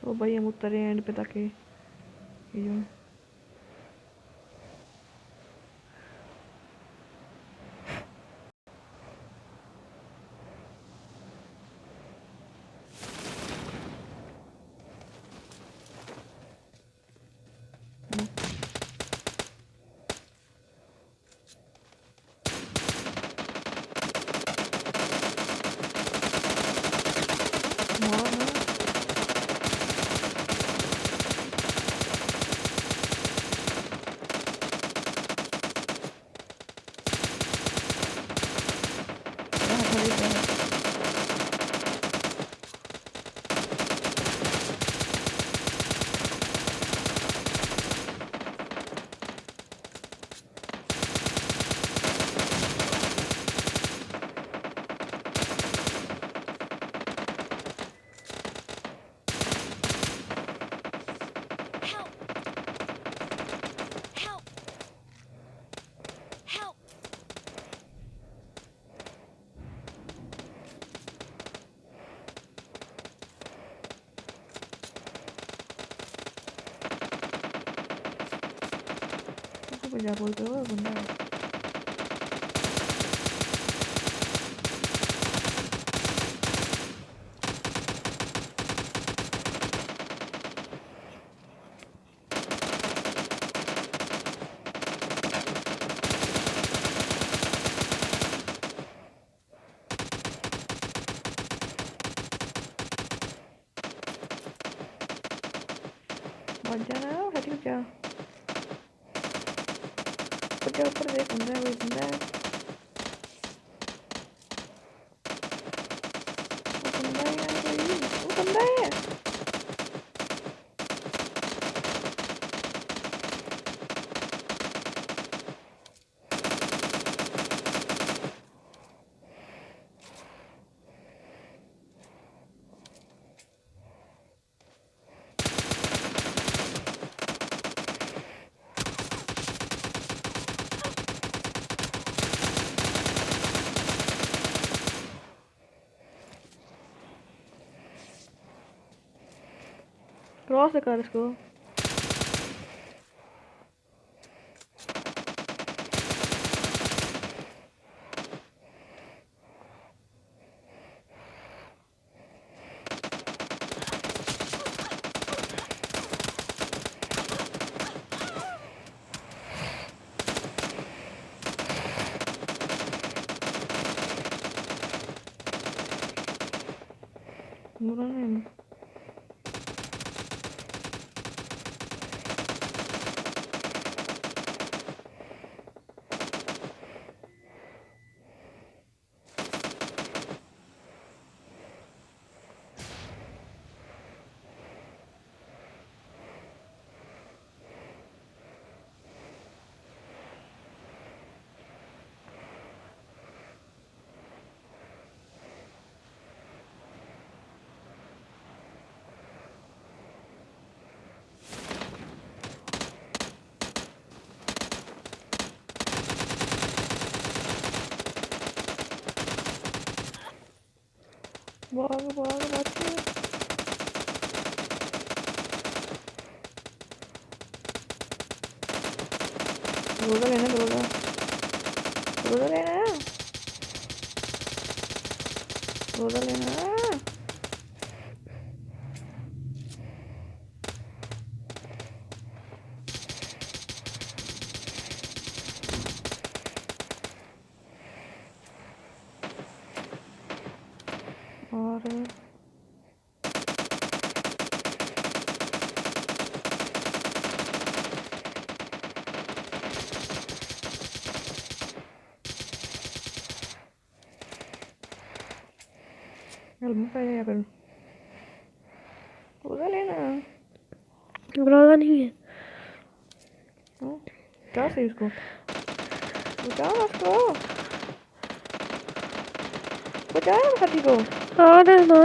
तो भाई हम उतरे एंड पे ताकि ये मार ना। खड़ी कर। Help! Help! Help! तो क्या बोलते हो बंदा? मर जाना हट जा। ऊपर देख बंदा है, कोई बंदा है। वो बंदा है यार, कोई वो बंदा है। क्रॉस कर इसको। बुरा नहीं। भाग भाग बच्चे। रोजा लेना, रोजा रोजा लेना, रोजा लेना। और हेलमेट पहने या फिर रोजा लेना। रोजा नहीं है। क्या सही उसको बचाओ, उसको बचाओ हाथी को। अरे ना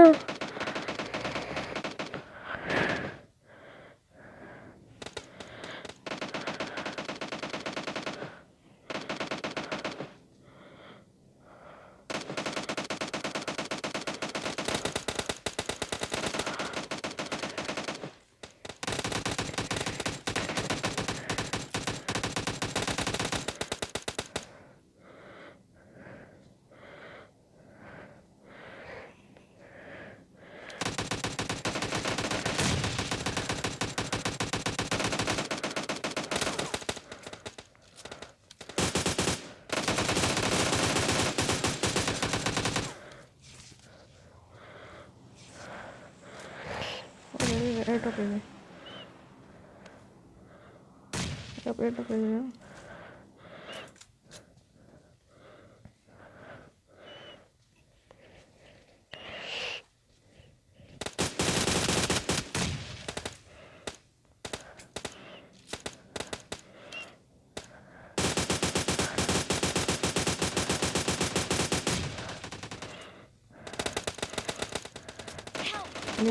एयर टॉप ले एयर टॉप ले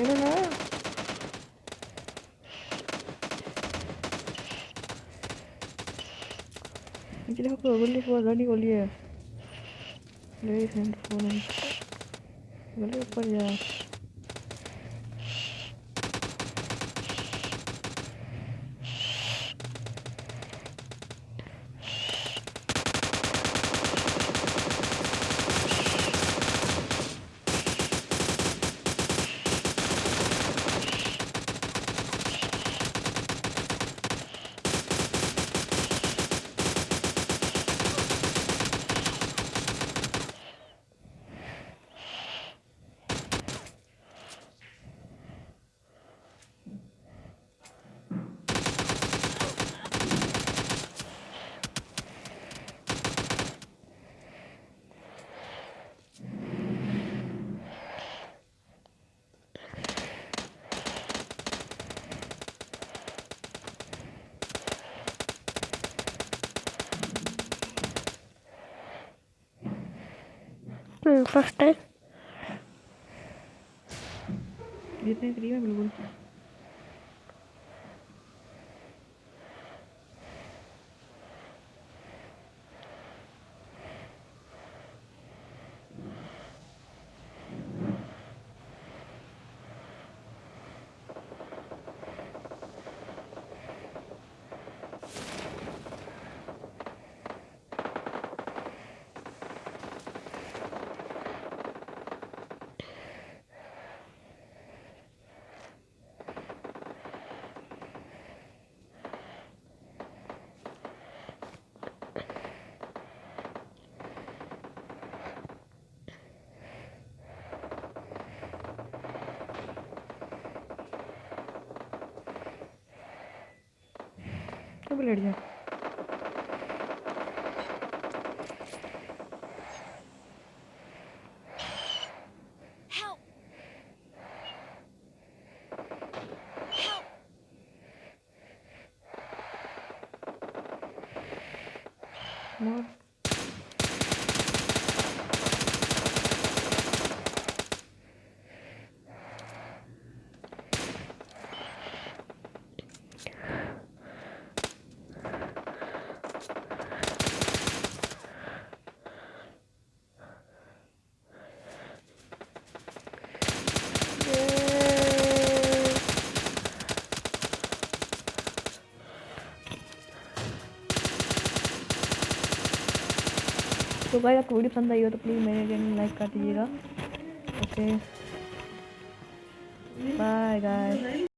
लो ना मुझे देखो गोली से गाड़ी गोली है ले सेंड फोन गोली ऊपर जा फर्स्ट टाइम जितने फ्री में बिल्कुल अब लेट जा Help! Help! मोर तो गाइस आपको वीडियो पसंद आई हो तो प्लीज़ मेरे चैनल लाइक कर दीजिएगा ओके बाय गाइस